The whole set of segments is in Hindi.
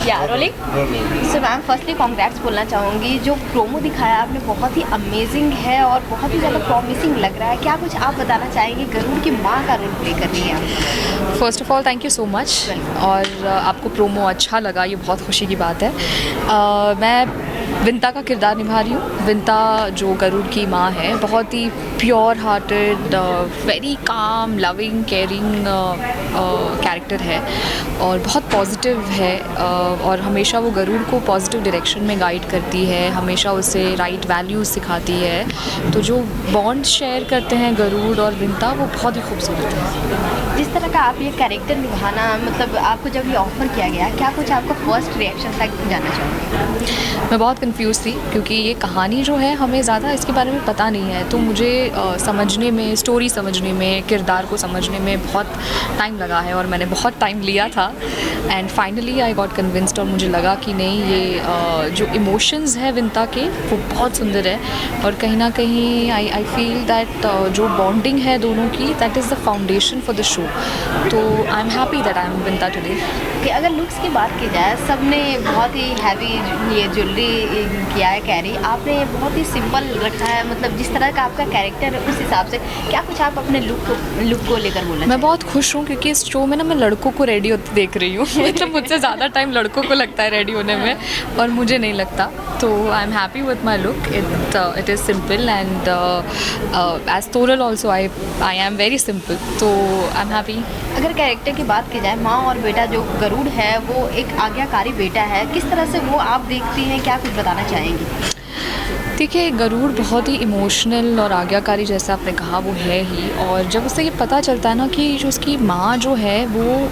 या rolling. So ma'am firstly congrats बोलना चाहूँगी, जो प्रोमो दिखाया आपने बहुत ही अमेजिंग है और बहुत ही ज़्यादा प्रॉमिसिंग लग रहा है। क्या कुछ आप बताना चाहेंगे, गरुड़ की माँ का रोल प्ले कर रही है आप? First of all thank you so much. और आपको प्रोमो अच्छा लगा, ये बहुत खुशी की बात है। मैं विंता का किरदार निभा रही हूँ। विंता जो गरुड़ की माँ है, बहुत ही pure hearted, very calm, loving, caring character है और बहुत पॉजिटिव है। और हमेशा वो गरुड़ को पॉजिटिव डायरेक्शन में गाइड करती है, हमेशा उसे राइट वैल्यूज़ सिखाती है। तो जो बॉन्ड शेयर करते हैं गरुड़ और विंता, वो बहुत ही खूबसूरत है। जिस तरह का आप ये कैरेक्टर निभाना, मतलब आपको जब ये ऑफर किया गया, क्या कुछ आपका फर्स्ट रिएक्शन था जानना चाहूँगी? मैं बहुत कंफ्यूज थी क्योंकि ये कहानी जो है हमें ज़्यादा इसके बारे में पता नहीं है, तो मुझे समझने में, स्टोरी समझने में, किरदार को समझने में बहुत टाइम लगा है और मैंने बहुत टाइम लिया था। And finally I got convinced और मुझे लगा कि नहीं, ये जो इमोशंस है विंता के, वो बहुत सुंदर है और कहीं ना कहीं आई फील दैट जो बॉन्डिंग है दोनों की, that is the foundation for the show. तो I am happy that I am Vinta today. कि अगर लुक्स की बात की जाए, सबने बहुत ही हैवी ये ज्वेलरी किया है कैरी, आपने बहुत ही सिंपल रखा है। मतलब जिस तरह का आपका कैरेक्टर है उस हिसाब से क्या कुछ आप अपने लुक को लेकर बोलना? मैं बहुत खुश हूँ क्योंकि इस शो में ना मैं लड़कों को रेडी होते देख रही हूँ। मतलब मुझसे ज़्यादा टाइम लड़कों को लगता है रेडी होने में और मुझे नहीं लगता। तो I am happy with my look. It is simple and as Toral also I am very simple. तो आई एम हैप्पी। अगर कैरेक्टर की बात की जाए, माँ और बेटा जो गरुड़ है वो एक आज्ञाकारी बेटा है, किस तरह से वो आप देखती हैं, क्या कुछ बताना चाहेंगी? देखिए, गरुड़ बहुत ही इमोशनल और आज्ञाकारी, जैसा आपने कहा, वो है ही। और जब उसे ये पता चलता है ना कि जो उसकी माँ जो है वो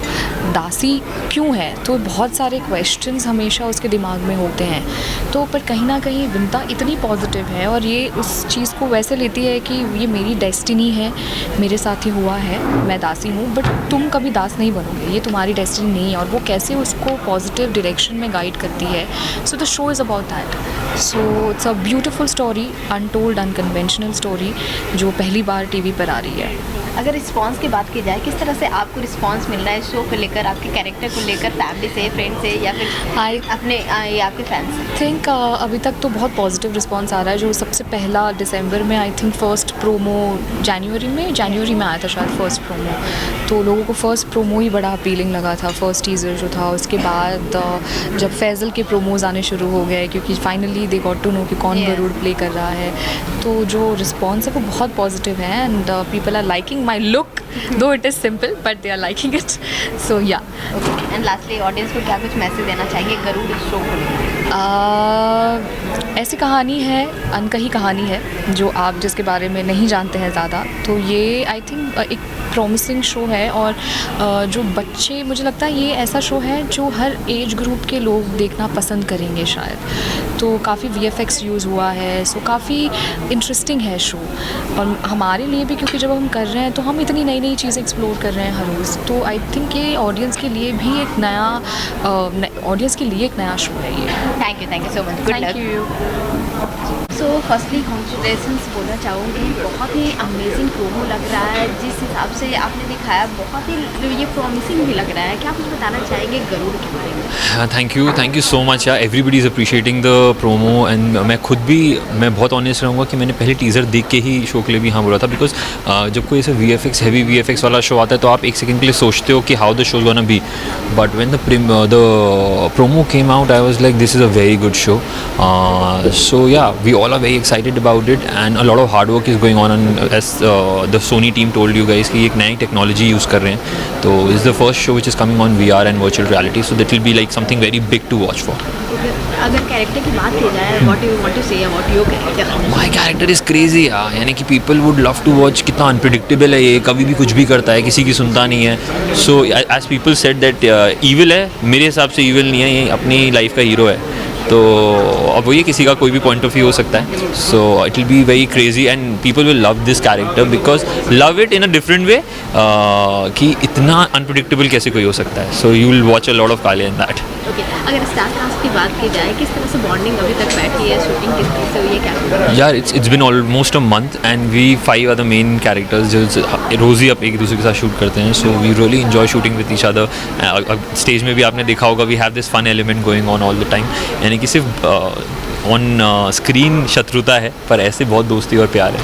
दासी क्यों है, तो बहुत सारे क्वेश्चंस हमेशा उसके दिमाग में होते हैं। तो पर कहीं ना कहीं विंता इतनी पॉजिटिव है और ये उस चीज़ को वैसे लेती है कि ये मेरी डेस्टिनी है, मेरे साथ ही हुआ है, मैं दासी हूँ, बट तुम कभी दास नहीं बनोगे, ये तुम्हारी डेस्टिनी नहीं है। और वो कैसे उसको पॉजिटिव डायरेक्शन में गाइड करती है। So the show is about that. So it's a beautiful story, untold, unconventional story, जो पहली बार टीवी पर आ रही है। अगर रिस्पांस की बात की जाए, किस तरह से आपको रिस्पांस मिल रहा है शो को लेकर, आपके कैरेक्टर को लेकर, फैमिली से, फ्रेंड से, या फिर अपने या आपके फैंस से? थिंक अभी तक तो बहुत पॉजिटिव रिस्पांस आ रहा है। जो सबसे पहला दिसंबर में, आई थिंक फर्स्ट प्रोमो जनवरी में आया था शायद फर्स्ट प्रोमो, तो लोगों को फर्स्ट प्रोमो ही बड़ा अपीलिंग लगा था, फर्स्ट टीज़र जो था। उसके बाद जब फैज़ल के प्रोमोज़ आने शुरू हो गए, क्योंकि finally they got to know कि कौन गरुड़ प्ले कर रहा है, तो जो रिस्पॉन्स है वो बहुत पॉजिटिव है। And people are liking my look, though it is simple but they are liking it. So yeah. And lastly audience को क्या कुछ मैसेज देना चाहिए गरुड़ शो को लेकर? ऐसी कहानी है, अनकही कहानी है, जो आप जिसके बारे में नहीं जानते हैं ज़्यादा। तो ये आई थिंक एक प्रॉमिसिंग शो है और जो बच्चे, मुझे लगता है ये ऐसा शो है जो हर एज ग्रुप के लोग देखना पसंद करेंगे शायद। तो काफ़ी VFX यूज़ हुआ है, सो काफ़ी इंटरेस्टिंग है शो। और हमारे लिए भी, क्योंकि जब हम कर रहे हैं तो हम इतनी नई नई चीज़ें एक्सप्लोर कर रहे हैं हर रोज़। तो आई थिंक ये ऑडियंस के लिए भी एक नया शो है ये। Thank you so much, good luck. Thank you. So firstly congratulations बोलना चाहूँगी, बहुत ही अमेजिंग प्रोमो लग रहा है, जिस हिसाब से आपने दिखाया बहुत ही ये प्रॉमिसिंग भी लग रहा है। क्या कुछ बताना चाहेंगे गरुड़ के बारे में? थैंक यू सो मच यार, everybody is appreciating the promo. And मैं बहुत ऑनेस्ट रहूँगा कि मैंने पहले टीज़र देख के ही शो के लिए भी हाँ बोला था, बिकॉज जब कोई ऐसे हैवी VFX वाला शो आता है तो आप एक सेकंड के लिए सोचते हो कि how the show gonna be, but when the promo came out I was like this is a very good show. So yeah, we all are very excited about it and a lot of hard work is going on, and as the Sony team told you guys कि एक नई टेक्नोलॉजी यूज़ कर रहे हैं। तो this is the first show which is coming on VR and virtual reality, so that will be like something very big to watch for. अगर कैरेक्टर की बात की जाए, what do you want to say about your character? My character is crazy यार, यानी कि people would love to watch। कितना unpredictable है ये, कभी भी कुछ भी करता है, किसी की सुनता नहीं है। So as people said that evil है, मेरे हिसाब से evil नहीं है, ये अपनी लाइफ का हीरो है। तो अब ये किसी का कोई भी पॉइंट ऑफ व्यू हो सकता है। So it will be very crazy and people will love this character because love it in a different way, कि इतना अनप्रेडिक्टेबल कैसे कोई हो सकता है। So you will watch a lot of काले इन दैट। ओके, अगर स्टार कास्ट की बात की जाए, किस तरह से बॉन्डिंग अभी तक बैठी है, शूटिंग किस तरह से हुई है, क्या? यार it's been almost a month and we 5 are the main characters जो रोज़ ही आप एक दूसरे के साथ शूट करते हैं, so we really enjoy shooting with each other. Stage में भी आपने देखा होगा we have this fun element going on all the time, यानी कि सिर्फ ऑन स्क्रीन शत्रुता है पर ऐसे बहुत दोस्ती और प्यार है।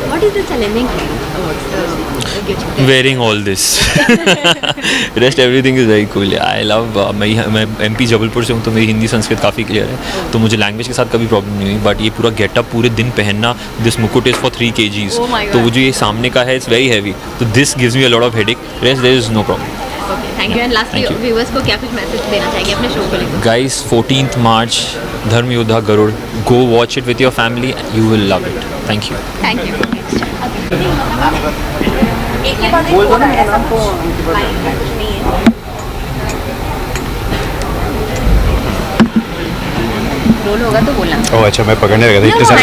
What is the challenging Wearing all this, rest everything is very cool. I love मैं MP जबलपुर से हूँ तो मेरी हिंदी संस्कृत काफ़ी क्लियर है, तो मुझे लैंग्वेज के साथ कभी प्रॉब्लम नहीं हुई, बट ये पूरा गेटअप पूरे दिन पहनना, दिस मुकुट is for 3 kgs, Oh my तो God. वो जो ये सामने का है इट्स वेरी हैवी, तो this gives me a lot of headache, rest there is no problem. Okay, thank you. And lastly Thank you. Viewers को क्या कुछ मैसेज देना चाहेंगे अपने शो को लेकर? Guys, 14th March, धर्म योद्धा Garuda, go watch it with your family, you will love it. Thank you. Thank you. Role होगा तो बोलना। ओह अच्छा, मैं पकड़ने लगा था इतने सारे।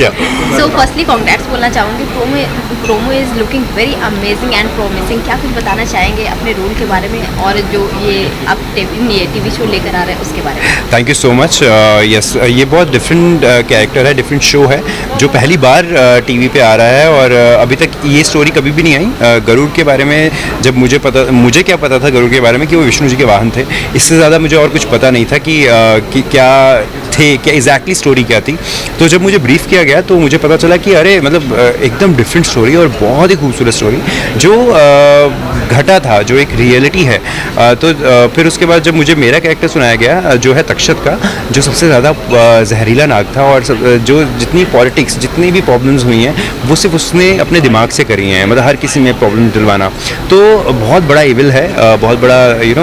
या सो फर्स्टली कॉन्ग्रेट्स बोलना चाहूँगी, promo is looking very amazing and promising. क्या कुछ बताना चाहेंगे अपने रोल के बारे में और जो ये आप टीवी शो लेकर आ रहे हैं उसके बारे में? Thank you so much. Yes, ये बहुत डिफरेंट कैरेक्टर है, डिफरेंट शो है जो पहली बार टीवी पे आ रहा है, और अभी तक ये स्टोरी कभी भी नहीं आई। गरुड़ के बारे में जब मुझे क्या पता था गरुड़ के बारे में कि वो विष्णु जी के वाहन थे, इससे ज़्यादा मुझे और कुछ पता नहीं था कि क्या एग्जैक्टली स्टोरी क्या थी। तो जब मुझे ब्रीफ किया गया तो मुझे पता चला कि अरे मतलब एकदम डिफरेंट स्टोरी और बहुत ही खूबसूरत स्टोरी जो घटा था, जो एक रियलिटी है। तो फिर उसके बाद जब मुझे मेरा कैरेक्टर सुनाया गया जो है तक्षत का, जो सबसे ज़्यादा जहरीला नाग था, और जो जितनी पॉलिटिक्स, जितनी भी प्रॉब्लम्स हुई हैं वो सिर्फ उसने अपने दिमाग से करी हैं, मतलब हर किसी में प्रॉब्लम दिलवाना। तो बहुत बड़ा इविल है, बहुत बड़ा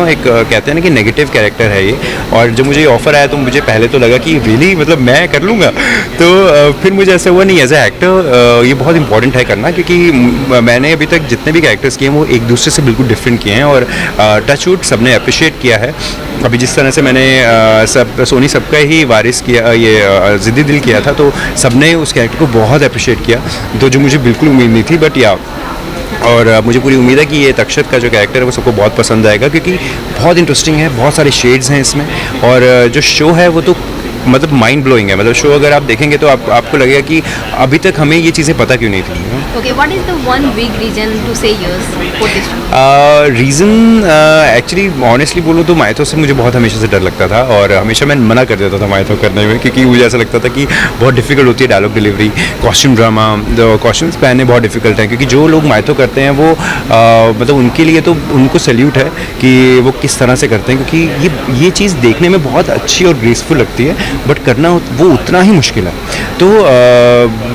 एक कहते हैं ना कि नेगेटिव कैरेक्टर है ये। और जब मुझे ये ऑफर आया तो मुझे पहले तो लगा कि रियली मतलब मैं कर लूँगा, तो फिर मुझे ऐसा हुआ नहीं, एज ए एक्टर ये बहुत इंपॉर्टेंट है करना, क्योंकि मैंने अभी तक जितने भी कैरेक्टर्स किए हैं वो एक दूसरे से बिल्कुल डिफरेंट किए हैं, और टचवुड सबने अप्रिशिएट किया है। अभी जिस तरह से मैंने सोनी सबका ही वारिस किया, ये ज़िद्दी दिल किया था, तो सबने उस कैरेक्टर को बहुत अप्रिशिएट किया, तो जो मुझे बिल्कुल उम्मीद नहीं थी, बट या और मुझे पूरी उम्मीद है कि ये तक्षत का जो कैरेक्टर है वो सबको बहुत पसंद आएगा, क्योंकि बहुत इंटरेस्टिंग है, बहुत सारे शेड्स हैं इसमें, और जो शो है वो तो मतलब माइंड ब्लोइंग है। मतलब शो अगर आप देखेंगे तो आपको लगेगा कि अभी तक हमें ये चीज़ें पता क्यों नहीं थी। Okay, what is the one big reason to say yes for this? Reason actually honestly बोलो तो माइथो से मुझे बहुत हमेशा से डर लगता था, और हमेशा मैं मना कर देता था माइथो करने में, क्योंकि मुझे ऐसा लगता था कि बहुत डिफिकल्ट होती है dialogue delivery, costume drama, costumes पहनने बहुत डिफिकल्ट हैं, क्योंकि जो लोग माइथो करते हैं वो मतलब उनके लिए तो उनको सैल्यूट है कि वो किस तरह से करते हैं, क्योंकि ये चीज़ देखने में बहुत अच्छी और ग्रेसफुल लगती है, बट करना वो उतना ही मुश्किल है। तो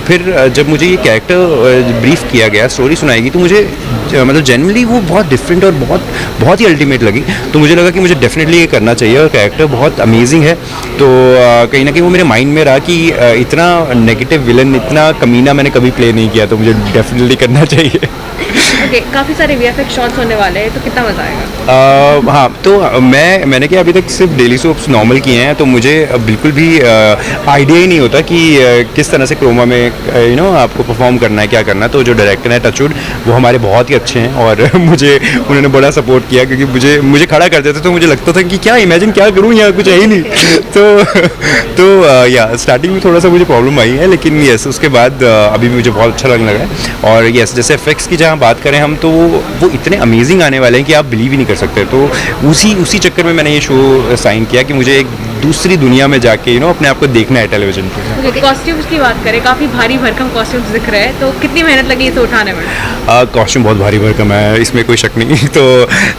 फिर जब मुझे ये कैरेक्टर ब्रीफ किया गया, स्टोरी सुनाएगी, तो मुझे मतलब जनरली वो बहुत डिफरेंट और बहुत ही अल्टीमेट लगी, तो मुझे लगा कि मुझे डेफिनेटली ये करना चाहिए, और कैरेक्टर बहुत अमेजिंग है। तो कहीं ना कहीं वो मेरे माइंड में रहा कि इतना नेगेटिव विलन, इतना कमीना मैंने कभी प्ले नहीं किया, तो मुझे डेफिनेटली करना चाहिए। ओके, काफ़ी सारे VFX शॉट्स होने वाले हैं, तो कितना मज़ा आएगा? हाँ, तो मैंने क्या अभी तक सिर्फ डेली सोप्स नॉर्मल किए हैं, तो मुझे बिल्कुल भी आइडिया ही नहीं होता कि किस तरह से क्रोमा में आपको परफॉर्म करना है, क्या करना है। तो जो डायरेक्टर है टचवुड, वो हमारे बहुत ही अच्छे हैं, और मुझे उन्होंने बड़ा सपोर्ट किया, क्योंकि मुझे खड़ा कर देते तो मुझे लगता था कि क्या इमेजिन क्या करूँ, यहाँ कुछ है ही नहीं। तो या स्टार्टिंग में थोड़ा सा मुझे प्रॉब्लम आई है, लेकिन यस उसके बाद अभी मुझे बहुत अच्छा लगने लगा है। और यस, जैसे इफेक्ट्स की जहाँ बात करें हम, तो वो इतने अमेजिंग आने वाले हैं कि आप बिलीव ही नहीं कर सकते। तो उसी चक्कर में मैंने ये शो साइन किया कि मुझे एक दूसरी दुनिया में जाके अपने आप को देखना है टेलीविजन पे। कॉस्ट्यूम्स की बात करें, काफ़ी भारी भरकम कॉस्ट्यूम्स दिख रहे हैं, तो कितनी मेहनत लगी इसे उठाने में? कॉस्ट्यूम बहुत भारी भरकम है, इसमें कोई शक नहीं। तो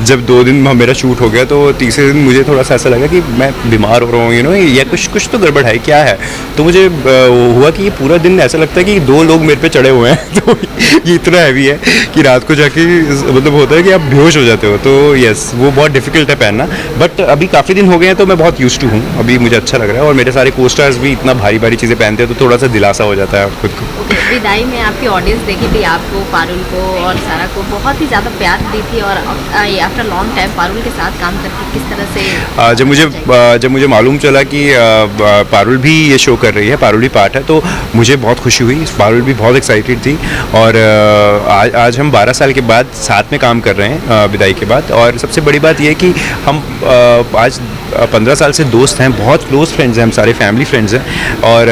जब 2 दिन मेरा शूट हो गया, तो तीसरे दिन मुझे थोड़ा सा ऐसा लगा कि मैं बीमार हो रहा हूँ, या कुछ तो गड़बड़ है, क्या है। तो मुझे हुआ कि ये पूरा दिन ऐसा लगता है कि 2 लोग मेरे पे चढ़े हुए हैं। तो ये इतना हैवी है कि रात को जाके मतलब होता है कि आप बेहोश हो जाते हो। तो यस, वो बहुत डिफिकल्ट है पहनना, बट अभी काफ़ी दिन हो गए हैं तो मैं बहुत यूज्ड टू हूँ। अभी मुझे अच्छा लग रहा है और मेरे सारे को स्टार्स भी इतना भारी भारी चीज़ें पहनते हैं तो थोड़ा सा दिलासा हो जाता है खुद को। विदाई में आपकी ऑडियंस देखी थी आपको, पारुल को और सारा को बहुत ही ज़्यादा प्यार दी थी, और आफ्टर लॉन्ग टाइम पारुल के साथ काम करके किस तरह से जब मुझे मालूम चला कि पारुल भी ये शो कर रही है, पारुल भी पार्ट है, तो मुझे बहुत खुशी हुई। पारुल भी बहुत एक्साइटेड थी और आज हम 12 साल के बाद साथ में काम कर रहे हैं विदाई के बाद। और सबसे बड़ी बात यह है कि हम आज 15 साल से दोस्त हैं, बहुत क्लोज फ्रेंड्स हैं, हम सारे फैमिली फ्रेंड्स हैं और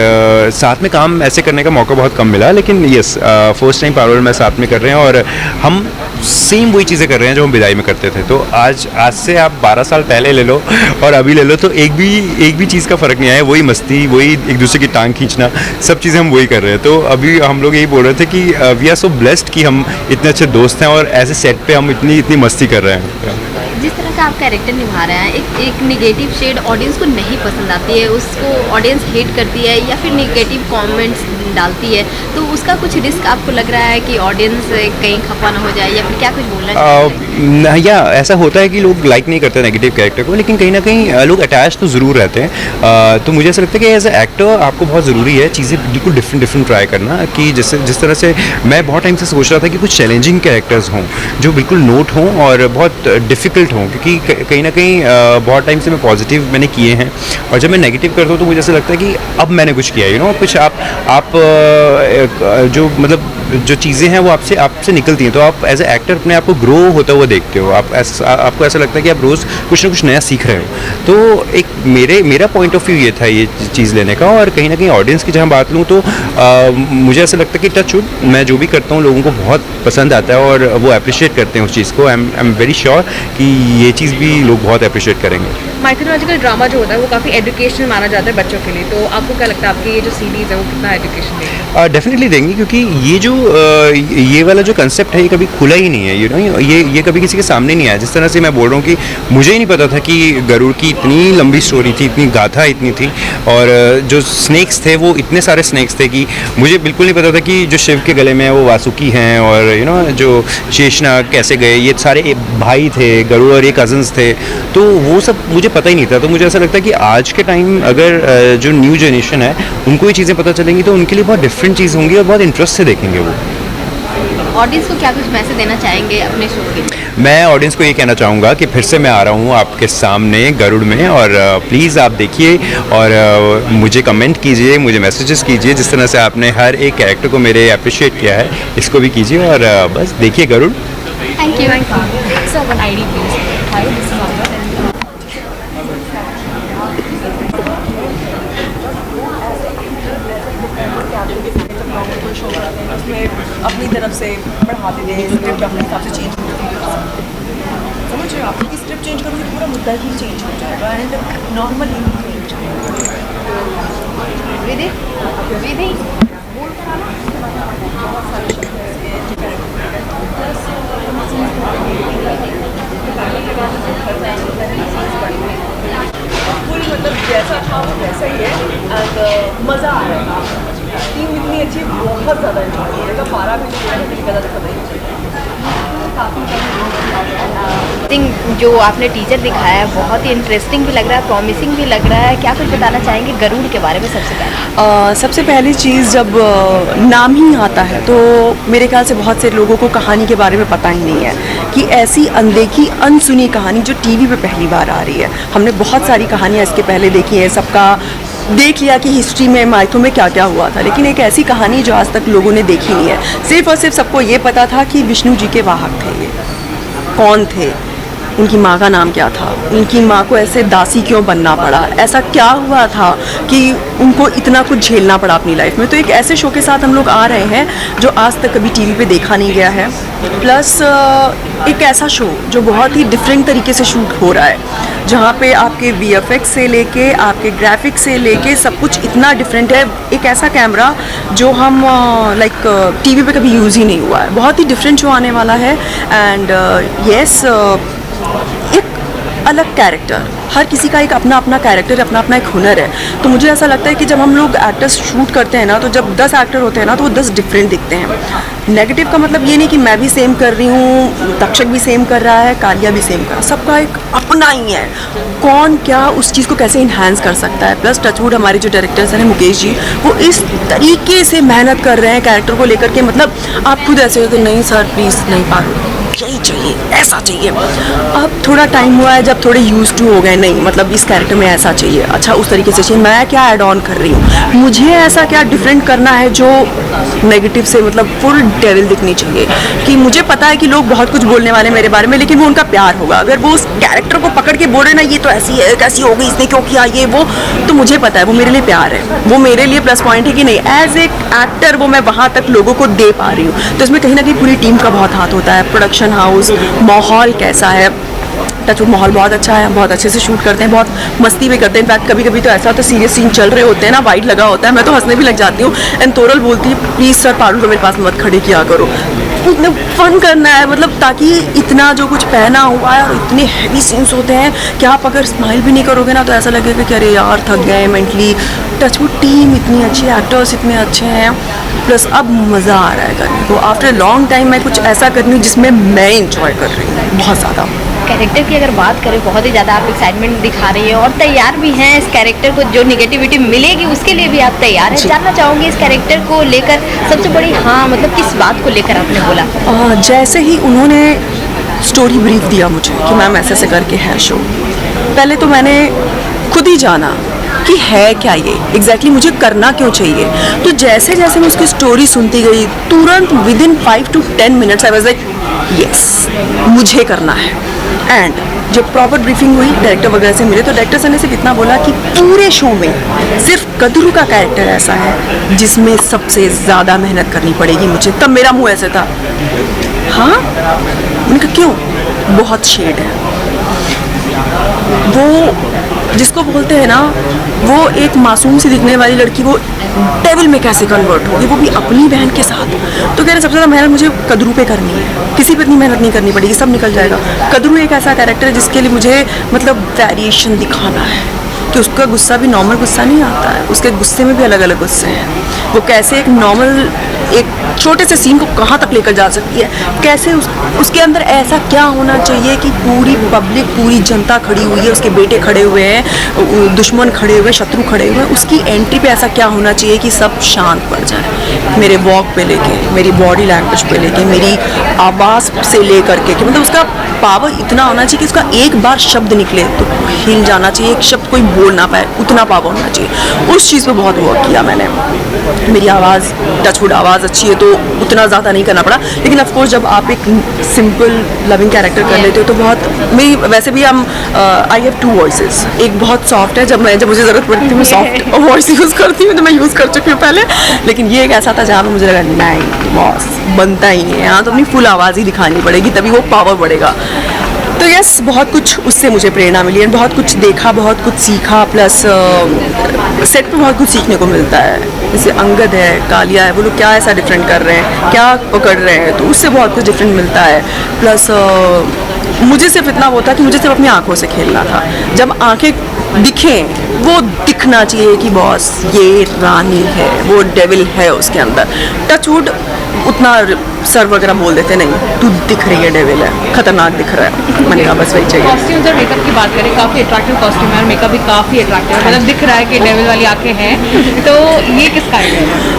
साथ में काम ऐसे करने का मौका बहुत कम मिला, लेकिन यस फर्स्ट टाइम पारुल में साथ में कर रहे हैं और हम सेम वही चीज़ें कर रहे हैं जो हम विदाई में करते थे। तो आज से आप 12 साल पहले ले लो और अभी ले लो तो एक भी चीज़ का फ़र्क नहीं आया, वही मस्ती, वही एक दूसरे की टांग खींचना, सब चीज़ें हम वही कर रहे हैं। तो अभी हम लोग यही बोल रहे थे कि वी आर सो ब्लेस्ड कि हम इतने अच्छे दोस्त हैं और ऐसे सेट पे हम इतनी मस्ती कर रहे हैं। जिस तरह का आप कैरेक्टर निभा रहे हैं, एक नेगेटिव शेड ऑडियंस को नहीं पसंद आती है, उसको ऑडियंस हेट करती है या फिर नेगेटिव कमेंट्स डालती है, तो उसका कुछ रिस्क आपको लग रहा है कि ऑडियंस कहीं खफा ना हो जाए या फिर क्या कुछ बोलना चाहिए? या ऐसा होता है कि लोग लाइक नहीं करते नेगेटिव कैरेक्टर को, लेकिन कहीं ना कहीं लोग अटैच तो ज़रूर रहते हैं। तो मुझे ऐसा लगता है कि एज ए एक्टर आपको बहुत ज़रूरी है चीज़ें बिल्कुल डिफरेंट ट्राई करना, कि जिस तरह से मैं बहुत टाइम से सोच रहा था कि कुछ चैलेंजिंग कैरेक्टर्स हों जो बिल्कुल नोट हों और बहुत डिफ़िकल्ट हों, क्योंकि कहीं ना कहीं बहुत टाइम से मैं पॉजिटिव मैंने किए हैं और जब मैं नेगेटिव करता हूँ तो मुझे ऐसा लगता है कि अब मैंने कुछ किया, कुछ आप जो मतलब जो चीज़ें हैं वो आपसे निकलती हैं, तो आप एज ए एक्टर अपने आप को ग्रो होता हुआ देखते हो, आपको ऐसा लगता है कि आप रोज़ कुछ ना कुछ नया सीख रहे हो। तो एक मेरा पॉइंट ऑफ व्यू ये था ये चीज़ लेने का। और कहीं ना कहीं ऑडियंस की जहाँ बात लूँ तो मुझे ऐसा लगता है कि टच वुड मैं जो भी करता हूँ लोगों को बहुत पसंद आता है और वो अप्रिशिएट करते हैं उस चीज़ को। आई एम वेरी श्योर कि ये चीज़ भी लोग बहुत अप्रिशिएट करेंगे। माइथोलॉजिकल ड्रामा जो होता है वो काफ़ी एजुकेशनल माना जाता है बच्चों के लिए, तो आपको क्या लगता है आपकी ये जो सीरीज़ है वो कितना एजुकेशन देगी? डेफिनेटली देंगी, क्योंकि ये वाला जो कंसेप्ट है ये कभी खुला ही नहीं है, ये कभी किसी के सामने नहीं आया। जिस तरह से मैं बोल रहा हूँ कि मुझे ही नहीं पता था कि गरुड़ की इतनी लंबी स्टोरी थी, इतनी गाथा इतनी थी, और जो स्नेक्स थे वो इतने सारे स्नेक्स थे कि मुझे बिल्कुल नहीं पता था कि जो शिव के गले में है वो वासुकी हैं, और जो शेषनाग कैसे गए, ये सारे भाई थे, गरुड़ और ये कज़न्स थे, तो वो सब मुझे पता ही नहीं था। तो मुझे ऐसा लगता है कि आज के टाइम अगर जो न्यू जनरेशन है उनको ये चीज़ें पता चलेंगी तो उनके लिए बहुत डिफरेंट चीज़ होंगी और बहुत इंटरेस्ट से देखेंगे वो। ऑडियंस को क्या कुछ मैसेज देना चाहेंगे अपने शो के लिए? मैं ऑडियंस को ये कहना चाहूँगा कि फिर से मैं आ रहा हूँ आपके सामने गरुड़ में, और प्लीज़ आप देखिए और मुझे कमेंट कीजिए, मुझे मैसेजेस कीजिए। जिस तरह से आपने हर एक कैरेक्टर को मेरे अप्रिशिएट किया है, इसको भी कीजिए और बस देखिए Garud. Thank you. Sir one ID please. Hi, this is our. अपनी तरफ से बढ़ाते गए, स्क्रिप्ट अपने हिसाब से चेंज होती है। समझ रहे हो आप कि स्क्रिप्ट चेंज करोगे तो पूरा मुद्दा ही चेंज हो जाएगा एंड नॉर्मल ही नहीं जाएगा। विधि विधि बहुत सारे शब्द ऐसे हैं जो फुल मतलब जैसा था वो वैसा ही है एंड मज़ा आ रहा था। टीम इतनी अच्छी, बहुत ज़्यादा एंजॉय किया था। 12 भी निकला था पता ही थिंक जो आपने टीजर दिखाया है बहुत ही इंटरेस्टिंग भी लग रहा है, प्रॉमिसिंग भी लग रहा है। क्या कुछ बताना चाहेंगे गरुड़ के बारे में? सबसे पहली चीज़, जब नाम ही आता है तो मेरे ख्याल से बहुत से लोगों को कहानी के बारे में पता ही नहीं है कि ऐसी अनदेखी अनसुनी कहानी जो टीवी पे पहली बार आ रही है। हमने बहुत सारी कहानियाँ इसके पहले देखी है, सबका देख लिया कि हिस्ट्री में माइथो में क्या क्या हुआ था, लेकिन एक ऐसी कहानी जो आज तक लोगों ने देखी नहीं है। सिर्फ और सिर्फ सबको ये पता था कि विष्णु जी के वाहक थे, ये कौन थे, उनकी माँ का नाम क्या था, उनकी माँ को ऐसे दासी क्यों बनना पड़ा, ऐसा क्या हुआ था कि उनको इतना कुछ झेलना पड़ा अपनी लाइफ में। तो एक ऐसे शो के साथ हम लोग आ रहे हैं जो आज तक कभी टीवी पे देखा नहीं गया है, प्लस एक ऐसा शो जो बहुत ही डिफरेंट तरीके से शूट हो रहा है, जहाँ पे आपके VFX से लेके आपके ग्राफिक्स से लेके सब कुछ इतना डिफरेंट है। एक ऐसा कैमरा जो हम लाइक टीवी पे कभी यूज़ ही नहीं हुआ है। बहुत ही डिफरेंट शो आने वाला है एंड येस, एक अलग कैरेक्टर, हर किसी का एक अपना अपना कैरेक्टर, अपना अपना एक हुनर है। तो मुझे ऐसा लगता है कि जब हम लोग एक्टर्स शूट करते हैं ना, तो जब 10 एक्टर होते हैं ना, तो वो 10 डिफरेंट दिखते हैं। नेगेटिव का मतलब ये नहीं कि मैं भी सेम कर रही हूँ, तक्षक भी सेम कर रहा है, कालिया भी सेम कर रहा है, सबका एक अपना ही है। कौन क्या उस चीज़ को कैसे इन्हांस कर सकता है। प्लस टचवुड हमारे जो डायरेक्टर्स हैं मुकेश जी, वो इस तरीके से मेहनत कर रहे हैं कैरेक्टर को लेकर के, मतलब आप खुद ऐसे होते नहीं सर प्लीज़ नहीं पारो, यही चाहिए, ऐसा चाहिए। अब थोड़ा टाइम हुआ है जब थोड़े यूज टू हो गए, नहीं मतलब इस कैरेक्टर में ऐसा चाहिए, अच्छा उस तरीके से चाहिए, मैं क्या ऐड ऑन कर रही हूँ, मुझे ऐसा क्या डिफरेंट करना है जो नेगेटिव से मतलब फुल डेविल दिखनी चाहिए। कि मुझे पता है कि लोग बहुत कुछ बोलने वाले मेरे बारे में, लेकिन वो उनका प्यार होगा। अगर वो उस कैरेक्टर को पकड़ के बोल रहे ना ये तो ऐसी है, कैसी हो गई, इसने क्यों किया ये वो, तो मुझे पता है वो मेरे लिए प्यार है, वो मेरे लिए प्लस पॉइंट है कि नहीं एज ए एक्टर वो मैं वहाँ तक लोगों को दे पा रही हूँ। तो इसमें कहीं ना कहीं पूरी टीम का बहुत हाथ होता है, प्रोडक्शन हाउस, माहौल कैसा है। टचवुड माहौल बहुत अच्छा है, बहुत अच्छे से शूट करते हैं, बहुत मस्ती भी करते हैं। इनफैक्ट कभी कभी तो ऐसा होता है सीरियस सीन चल रहे होते हैं ना, वाइट लगा होता है, मैं तो हंसने भी लग जाती हूँ। एंड तोरल बोलती है प्लीज़ सर पारुल को मेरे पास मत खड़े किया करो, इतना फन करना है, मतलब ताकि इतना जो कुछ पहना हुआ है और इतने हैवी सीन्स होते हैं कि आप अगर स्माइल भी नहीं करोगे ना तो ऐसा लगेगा कि अरे यार थक गए मेंटली। टचवुड टीम इतनी अच्छी, एक्टर्स इतने अच्छे हैं, प्लस अब मज़ा आ रहा है करने को। आफ्टर लॉन्ग टाइम मैं कुछ ऐसा कर रही हूँ जिसमें मैं इंजॉय कर रही हूँ बहुत ज़्यादा। कैरेक्टर की अगर बात करें, बहुत ही ज़्यादा आप एक्साइटमेंट दिखा रही है और तैयार भी हैं इस कैरेक्टर को, जो निगेटिविटी मिलेगी उसके लिए भी आप तैयार हैं। जानना चाहूँगी इस कैरेक्टर को लेकर सबसे बड़ी हाँ मतलब किस बात को लेकर आपने बोला? जैसे ही उन्होंने स्टोरी ब्रीफ दिया मुझे कि मैम ऐसे ऐसे करके है शो, पहले तो मैंने खुद ही जाना कि है क्या ये एग्जैक्टली मुझे करना क्यों चाहिए। तो जैसे जैसे मैं उसकी स्टोरी सुनती गई, तुरंत with in 5 to 10 minutes I was like yes मुझे करना है। एंड जब प्रॉपर ब्रीफिंग हुई डायरेक्टर वगैरह से मिले, तो डायरेक्टर सर ने सिर्फ इतना बोला कि पूरे शो में सिर्फ कदरू का कैरेक्टर ऐसा है जिसमें सबसे ज़्यादा मेहनत करनी पड़ेगी मुझे। तब मेरा मुंह ऐसे था, हाँ मैंने कहा क्यों? बहुत शेड है वो, जिसको बोलते हैं ना वो एक मासूम सी दिखने वाली लड़की वो डेविल में कैसे कन्वर्ट होगी, वो भी अपनी बहन के साथ। तो कह रहे सबसे ज़्यादा मेहनत मुझे कदरू पे करनी है, किसी पे इतनी मेहनत नहीं करनी पड़ेगी, सब निकल जाएगा। कदरू एक ऐसा कैरेक्टर है जिसके लिए मुझे मतलब वेरिएशन दिखाना है कि उसका गुस्सा भी नॉर्मल गुस्सा नहीं आता है, उसके गुस्से में भी अलग अलग गुस्से हैं। वो कैसे एक नॉर्मल एक छोटे से सीन को कहाँ तक लेकर जा सकती है, कैसे उसके अंदर ऐसा क्या होना चाहिए कि पूरी पब्लिक पूरी जनता खड़ी हुई है, उसके बेटे खड़े हुए हैं, दुश्मन खड़े हुए, शत्रु खड़े हुए हैं, उसकी एंट्री पे ऐसा क्या होना चाहिए कि सब शांत पड़ जाए। मेरे वॉक पे लेके, मेरी बॉडी लैंग्वेज पे लेके, मेरी आवाज़ से लेकर के कि मतलब उसका पावर इतना होना चाहिए कि उसका एक बार शब्द निकले तो हिल जाना चाहिए, एक शब्द कोई बोल ना पाए, उतना पावर होना चाहिए। उस चीज़ पे बहुत वर्क किया मैंने। मेरी आवाज़ टचवुड आवाज़ अच्छी है तो उतना ज़्यादा नहीं करना पड़ा, लेकिन ऑफ कोर्स जब आप एक सिंपल लविंग कैरेक्टर कर लेते हो तो बहुत मेरी वैसे भी हम आई हैव 2 वॉइसेस, एक बहुत सॉफ्ट है, जब मुझे ज़रूरत पड़ती है मैं सॉफ्ट वॉइस यूज़ करती हूँ, तो मैं यूज़ कर चुकी हूँ पहले। लेकिन ये एक ऐसा था जहाँ पर मुझे लगा नहीं बॉस बनता ही नहीं है, हाँ तो अपनी फुल आवाज़ ही दिखानी पड़ेगी तभी वो पावर बढ़ेगा। तो यस बहुत कुछ उससे मुझे प्रेरणा मिली और बहुत कुछ देखा, बहुत कुछ सीखा, प्लस सेट पे बहुत कुछ सीखने को मिलता है। जैसे अंगद है, कालिया है, वो लोग क्या ऐसा डिफरेंट कर रहे हैं, क्या पकड़ रहे हैं, तो उससे बहुत कुछ डिफरेंट मिलता है। प्लस मुझे सिर्फ इतना वो था कि मुझे सिर्फ अपनी आंखों से खेलना था, जब आंखें दिखें वो दिखना चाहिए कि बॉस ये रानी है, वो डेविल है उसके अंदर। टचवुड उतना सर वगैरह बोल देते नहीं, तू दिख रही है डेविल है, खतरनाक दिख रहा है, मैंने कहा बस वही चाहिए। कॉस्ट्यूम्स और मेकअप की बात करें, काफ़ी अट्रैक्टिव कॉस्ट्यूम है और मेकअप भी काफ़ी अट्रैक्टिव है, मतलब दिख रहा है कि डेविल वाली आंखें हैं। तो ये किसका आइडिया है?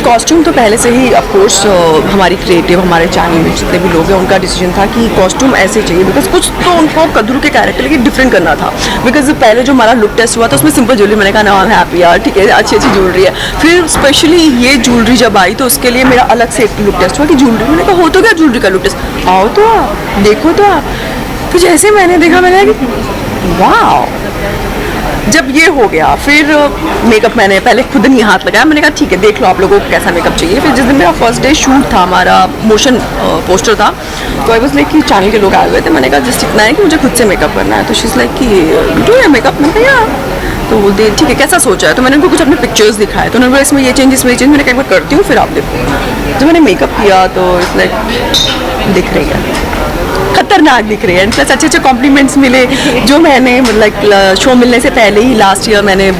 कॉस्ट्यूम तो पहले से ही ऑफ कोर्स हमारी क्रिएटिव, हमारे चैनल में जितने भी लोग हैं उनका डिसीजन था कि कॉस्ट्यूम ऐसे चाहिए, बिकॉज कुछ तो उनको कदरू के कैरेक्टर की डिफरेंट करना था। बिकॉज पहले जो हमारा लुक टेस्ट हुआ था उसमें सिंपल ज्वेलरी, मैंने कहा ना आई एम हैप्पी यार, ठीक है अच्छी अच्छी ज्वेलरी है। फिर स्पेशली ये ज्वेलरी जब आई तो उसके लिए मेरा अलग से एक लुक टेस्ट हुआ कि ज्वेलरी, मैंने कहा हो तो क्या ज्वेलरी का लुक टेस्ट, आओ तो आप देखो तो आप। तो जैसे मैंने देखा मैंने कहा वाह, जब ये हो गया फिर मेकअप मैंने पहले खुद नहीं हाथ लगाया, मैंने कहा ठीक है देख लो आप लोगों को कैसा मेकअप चाहिए। फिर जिस दिन मेरा फर्स्ट डे शूट था, हमारा मोशन पोस्टर था, तो आई वाज लाइक कि चैनल के लोग आए हुए थे, मैंने कहा जस्ट इतना है कि मुझे खुद से मेकअप करना है। तो शी इज़ लाइक कि डू या मेकअप, मैंने कहा यार, तो बोलते ठीक है कैसा सोचा है, तो मैंने उनको कुछ अपने पिक्चर्स दिखाए, तो उन्होंने बोला इसमें ये चेंज इसमें ये चेंज, मैंने कहा एक बार करती हूँ फिर आप देखो। जब मैंने मेकअप किया तो इट्स लाइक दिख रही है, खतरनाक दिख रहे हैं, प्लस अच्छे अच्छे कॉम्प्लीमेंट्स मिले जो मैंने मतलब शो मिलने से पहले ही लास्ट ईयर मैंने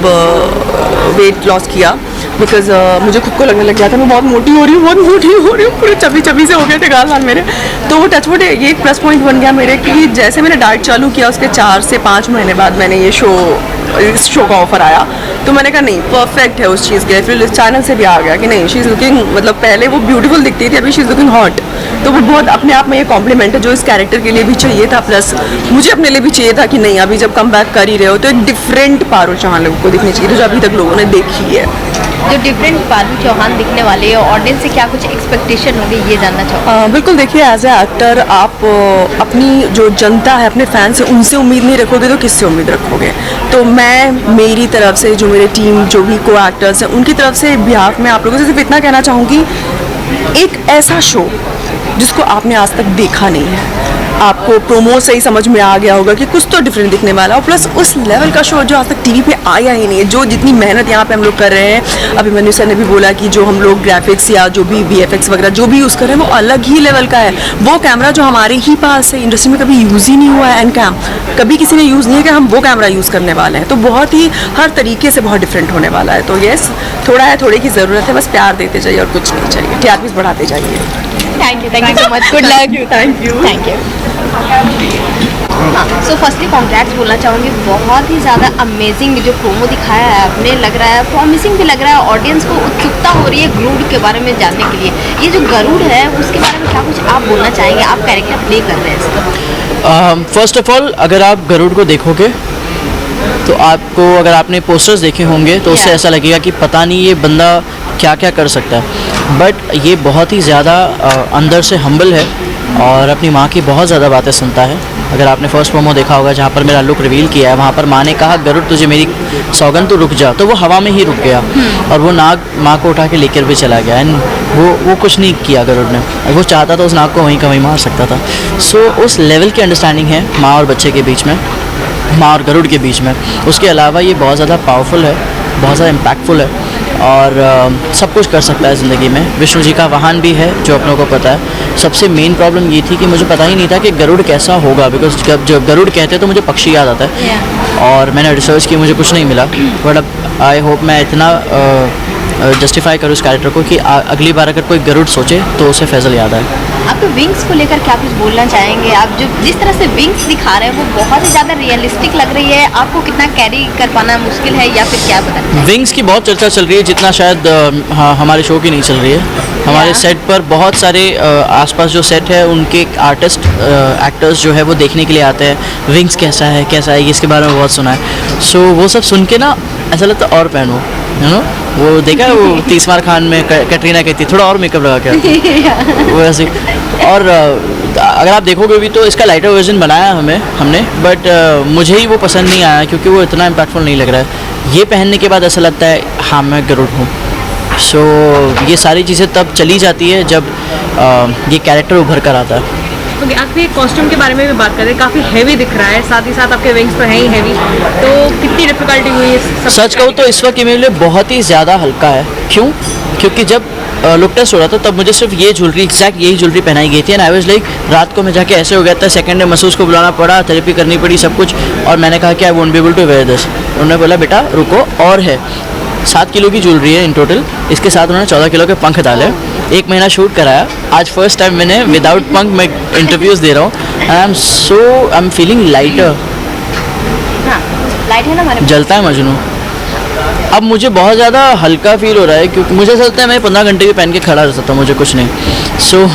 वेट लॉस किया, बिकॉज मुझे खुद को लगने लग गया था मैं बहुत मोटी हो रही हूँ, पूरे चबी चबी से हो गए थे गाल वाल मेरे। तो वो टचवुड ये एक प्लस पॉइंट बन गया मेरे कि जैसे मैंने डाइट चालू किया उसके 4 से 5 महीने बाद मैंने इस शो का ऑफर आया, तो मैंने कहा नहीं परफेक्ट है उस चीज़ के। फिर इस चैनल से भी आ गया कि नहीं शी इज़ लुकिंग, मतलब पहले वो ब्यूटीफुल दिखती थी, अभी शी इज़ लुकिंग हॉट। तो वो बहुत अपने आप में ये कॉम्प्लीमेंट है जो इस कैरेक्टर के लिए भी चाहिए था, प्लस मुझे अपने लिए भी चाहिए था कि नहीं अभी जब कम बैक कर ही रहे हो तो एक डिफरेंट पारुल चौहान लोगों को दिखनी चाहिए, जो अभी तक लोगों ने देखी है। जो डिफरेंट पारुल चौहान दिखने वाले है, ऑडियंस से क्या कुछ एक्सपेक्टेशन होगी ये जानना चाहूँगा। बिल्कुल, देखिए एज ए एक्टर आप अपनी जो जनता है अपने फैंस है उनसे उम्मीद नहीं रखोगे तो किससे उम्मीद रखोगे। तो मैं मेरी तरफ से जो मेरे टीम जो भी को एक्टर्स हैं उनकी तरफ से बिहाफ में आप लोगों से सिर्फ इतना कहना चाहूँगी, एक ऐसा शो जिसको आपने आज तक देखा नहीं है, आपको प्रोमो से ही समझ में आ गया होगा कि कुछ तो डिफरेंट दिखने वाला है, और प्लस उस लेवल का शो जो आज तक टीवी पे आया ही नहीं है। जो जितनी मेहनत यहाँ पे हम लोग कर रहे हैं, अभिमन्यु सर ने भी बोला कि जो हम लोग ग्राफिक्स या जो भी VFX वगैरह जो भी यूज़ कर रहे हैं वो अलग ही लेवल का है। वो कैमरा जो हमारे ही पास है, इंडस्ट्री में कभी यूज़ ही नहीं हुआ है, एंड कैम कभी किसी ने यूज़ नहीं है कि हम वो कैमरा यूज़ करने वाले हैं, तो बहुत ही हर तरीके से बहुत डिफरेंट होने वाला है। तो येस, थोड़े की ज़रूरत है, बस प्यार देते जाइए और कुछ नहीं चाहिए, TRPs बढ़ाते जाइए। Thank you so much, good luck. Thank you. हाँ, सो फर्स्टली कॉन्ग्रेट्स बोलना चाहूँगी, बहुत ही ज़्यादा अमेजिंग जो प्रोमो दिखाया है आपने, लग रहा है प्रॉमिसिंग भी लग रहा है, ऑडियंस को उत्सुकता हो रही है गरुड़ के बारे में जानने के लिए। ये जो गरुड़ है उसके बारे में क्या कुछ आप बोलना चाहेंगे, आप कैरेक्टर प्ले कर रहे हैं इसका? फर्स्ट ऑफ ऑल अगर आप गरुड़ को देखोगे तो आपको, अगर आपने पोस्टर्स देखे होंगे तो उससे ऐसा लगेगा कि पता नहीं ये बंदा क्या क्या कर सकता है, बट ये बहुत ही ज़्यादा अंदर से हम्बल है और अपनी माँ की बहुत ज़्यादा बातें सुनता है। अगर आपने फर्स्ट प्रोमो देखा होगा जहाँ पर मेरा लुक रिवील किया है, वहाँ पर माँ ने कहा गरुड़ तुझे मेरी सौगंध तो रुक जा, तो वो हवा में ही रुक गया और वो नाग माँ को उठा के लेकर भी चला गया। एंड वो कुछ नहीं किया गरुड़ ने, वो चाहता था उस नाग को वहीं का वहीं मार सकता था। सो उस लेवल की अंडरस्टैंडिंग है माँ और बच्चे के बीच में, माँ और गरुड़ के बीच में। उसके अलावा ये बहुत ज़्यादा पावरफुल है, बहुत ज़्यादा इम्पैक्टफुल है और सब कुछ कर सकता है ज़िंदगी में। विष्णु जी का वाहन भी है जो अपनों को पता है। सबसे मेन प्रॉब्लम ये थी कि मुझे पता ही नहीं था कि गरुड़ कैसा होगा, बिकॉज जब गरुड़ कहते हैं तो मुझे पक्षी याद आता है और मैंने रिसर्च की, मुझे कुछ नहीं मिला। बट अब आई होप मैं इतना जस्टिफाई करूँ इस कैरेक्टर को कि अगली बार अगर कोई गरुड़ सोचे तो उसे फैजल याद आए। आपके विंग्स को लेकर क्या कुछ बोलना चाहेंगे? आप जो जिस तरह से विंग्स दिखा रहे हैं वो बहुत ही ज़्यादा रियलिस्टिक लग रही है, आपको कितना कैरी कर पाना मुश्किल है या फिर क्या पता? विंग्स की बहुत चर्चा चल रही है, जितना शायद हमारे शो की नहीं चल रही है। हमारे सेट पर बहुत सारे आसपास जो सेट है उनके आर्टिस्ट एक्टर्स जो है वो देखने के लिए आते हैं विंग्स कैसा है इसके बारे में बहुत सुना है। सो वो सब सुन के ना ऐसा लगता है और पहनो, यू नो, वो देखा है वो 30 मार खान में कैटरीना कहती थोड़ा और मेकअप लगा के वो ऐसे। और अगर आप देखोगे भी तो इसका लाइटर वर्जन बनाया हमने बट मुझे ही वो पसंद नहीं आया क्योंकि वो इतना इम्पैक्टफुल नहीं लग रहा है। ये पहनने के बाद ऐसा लगता है हाँ मैं गरुड़ हूँ। सो ये सारी चीज़ें तब चली जाती है जब ये कैरेक्टर उभर कर आता है। ओके, आपके कॉस्ट्यूम के बारे में भी बात करें, काफ़ी हैवी दिख रहा है, साथ ही साथ आपके विंग्स तो हैं ही हैवी, तो कितनी डिफिकल्टी हुई है? सच कहूँ तो इस वक्त ये मेरे लिए बहुत ही ज़्यादा हल्का है। क्यों? क्योंकि जब लुक टेस्ट हो रहा था तब मुझे सिर्फ ये ज्वेलरी, एग्जैक्ट यही ज्वेलरी पहनाई गई थी एंड आई वाज लाइक रात को मैं जाके ऐसे हो गया था, सेकंड डे मसूस को बुलाना पड़ा, थेरेपी करनी पड़ी, सब कुछ। और मैंने कहा कि I won't be able to wear this. उन्होंने बोला बेटा रुको, और है 7 किलो की ज्वेलरी है इन टोटल, इसके साथ उन्होंने 14 किलो के पंख डाले। 1 महीना शूट कराया, आज फर्स्ट टाइम मैंने विदाउट पंख मैं इंटरव्यूज़ दे रहा हूँ and I am feeling lighter. Light है ना हमारे, जलता है मजनू। अब मुझे बहुत ज़्यादा हल्का फील हो रहा है क्योंकि मुझे ऐसा लगता है मैं 15 घंटे भी पहन के खड़ा रह सकता हूँ, मुझे कुछ नहीं। सो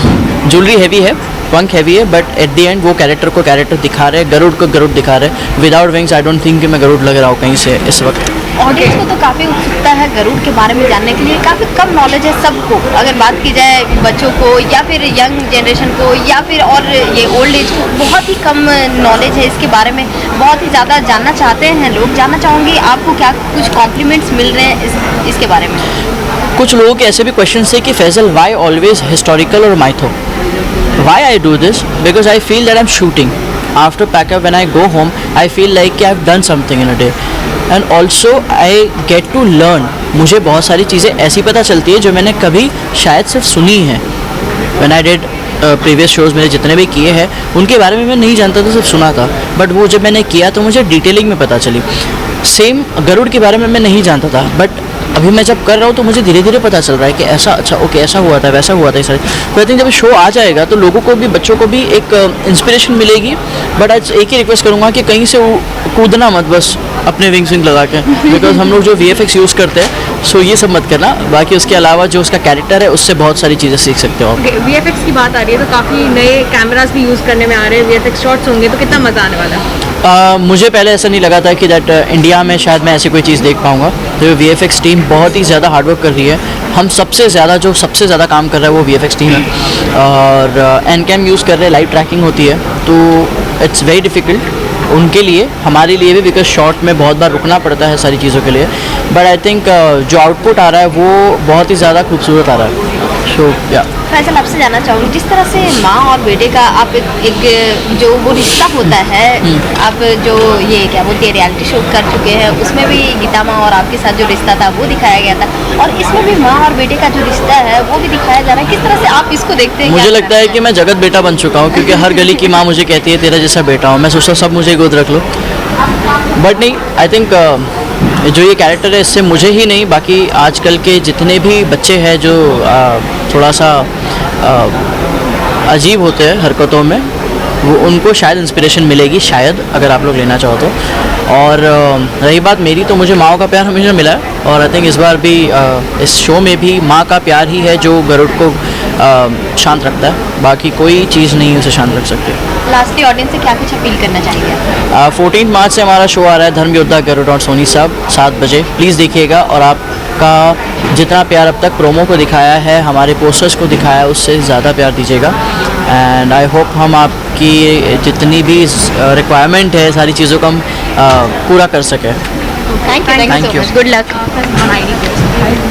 ज्वेलरी हैवी है, पंख हैवी है, बट एट द एंड वो कैरेक्टर को कैरेक्टर दिखा रहे हैं, गरुड़ को गरुड़ दिखा रहे हैं। Without wings I don't think कि मैं गरुड़ लग रहा हूँ कहीं से इस वक्त। ऑडियंस को तो काफ़ी उत्सुकता है गरुड़ के बारे में जानने के लिए, काफ़ी कम नॉलेज है सबको। अगर बात की जाए बच्चों को या फिर यंग जनरेशन को या फिर और ये ओल्ड एज को, बहुत ही कम नॉलेज है इसके बारे में, बहुत ही ज़्यादा जानना चाहते हैं लोग। जानना चाहूँगी आपको क्या कुछ कॉम्प्लीमेंट्स मिल रहे हैं इसके बारे में? कुछ लोगों के ऐसे भी क्वेश्चन है कि फैजल वाई ऑलवेज हिस्टोरिकल और mytho? Why I do this? Because I feel that I am shooting after pack up when I go home I feel like कि I have done something in a day and also I get to learn. मुझे बहुत सारी चीज़ें ऐसी पता चलती है जो मैंने कभी शायद सिर्फ सुनी है। When I did previous shows मेरे जितने भी किए हैं उनके बारे में मैं नहीं जानता था, सिर्फ सुना था, बट वो जब मैंने किया तो मुझे डिटेलिंग में पता चली। सेम गरुड़ के बारे में मैं नहीं जानता था, बट अभी मैं जब कर रहा हूँ तो मुझे धीरे धीरे पता चल रहा है कि ऐसा, अच्छा ओके ऐसा हुआ था, वैसा हुआ था, इस तो आई थिंक जब शो आ जाएगा तो लोगों को भी, बच्चों को भी एक इंस्पिरेशन मिलेगी। बट आज एक ही रिक्वेस्ट करूँगा कि कहीं से कूदना मत बस अपने विंग्स लगा के, बिकॉज हम लोग जो VFX यूज़ करते हैं सो ये सब मत करना। बाकी उसके अलावा जो उसका कैरेक्टर है उससे बहुत सारी चीज़ें सीख सकते हो आप। VFX की बात आ रही है तो काफ़ी नए कैमरास भी यूज़ करने में आ रहे हैं, VFX शॉट्स होंगे तो कितना मज़ा आने वाला है? मुझे पहले ऐसा नहीं लगा था कि दैट इंडिया में शायद मैं ऐसी कोई चीज़ देख पाऊँगा। तो VFX टीम बहुत ही ज़्यादा हार्डवर्क कर रही है। हम सबसे ज़्यादा काम कर रहा है वो VFX टीम है, और एनकैम यूज़ कर रहे हैं, लाइव ट्रैकिंग होती है, तो इट्स वेरी डिफ़िकल्ट उनके लिए, हमारे लिए भी, बिकॉज शॉट में बहुत बार रुकना पड़ता है सारी चीज़ों के लिए। बट आई थिंक जो आउटपुट आ रहा है वो बहुत ही ज़्यादा खूबसूरत आ रहा है। सो या फैसल, आपसे जानना चाहूँगी, जिस तरह से माँ और बेटे का आप एक जो वो रिश्ता होता है, आप जो ये क्या बोलते हैं रियलिटी शो कर चुके हैं, उसमें भी गीता माँ और आपके साथ जो रिश्ता था वो दिखाया गया था, और इसमें भी माँ और बेटे का जो रिश्ता है वो भी दिखाया जा रहा है। किस तरह से आप इसको देखते हैं? मुझे लगता है कि मैं जगत बेटा बन चुका हूँ, क्योंकि हर गली की माँ मुझे कहती है तेरा जैसा बेटा हूँ। मैं सोचता सब मुझे गोद रख लो, बट नहीं, आई थिंक जो ये कैरेक्टर है इससे मुझे ही नहीं, बाकी आजकल के जितने भी बच्चे हैं जो थोड़ा सा अजीब होते हैं हरकतों में, वो उनको शायद इंस्पिरेशन मिलेगी, शायद, अगर आप लोग लेना चाहो तो। और रही बात मेरी, तो मुझे माँ का प्यार हमेशा मिला है, और आई थिंक इस बार भी इस शो में भी माँ का प्यार ही है जो गरुड़ को शांत रखता है, बाकी कोई चीज़ नहीं उसे शांत रख सकती। लास्टली ऑडियंस से क्या कुछ अपील करना चाहेंगे? 14 मार्च से हमारा शो आ रहा है, धर्म योद्धा गरुड़ और सोनी साहब, 7 बजे, प्लीज़ देखिएगा। और आपका जितना प्यार अब तक प्रोमो को दिखाया है, हमारे पोस्टर्स को दिखाया है, उससे ज़्यादा प्यार दीजिएगा। एंड आई होप हम आपकी जितनी भी रिक्वायरमेंट है सारी चीज़ों को हम पूरा कर सकें। Thank you, Thank you. Good luck.